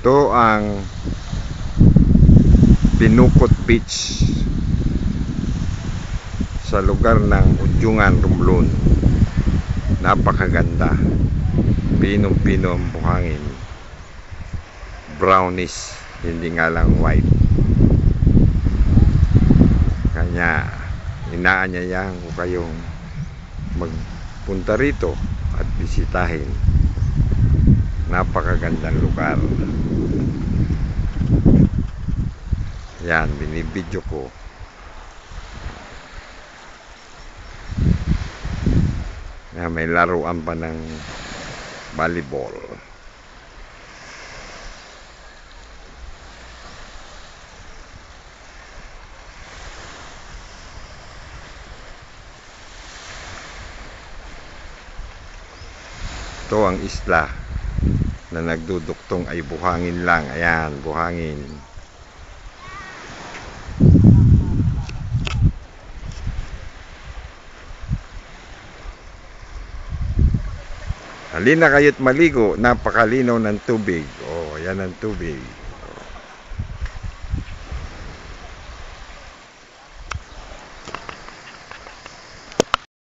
Ito ang Binukot Beach sa lugar ng Udyungan, Romblon. Napakaganda. Pinong-pino ang buhangin. Brownish, hindi nga lang white. Kanya inaanyayahan ko kayong magpunta rito at bisitahin. Napakagandang lugar. Yan, binibidyo ko. Yan, may laruan pa ng volleyball. Ito ang isla na nagduduktong ay buhangin lang. Ayan, buhangin. Halina kayo't maligo, napakalinaw ng tubig. Oh, yan ang tubig.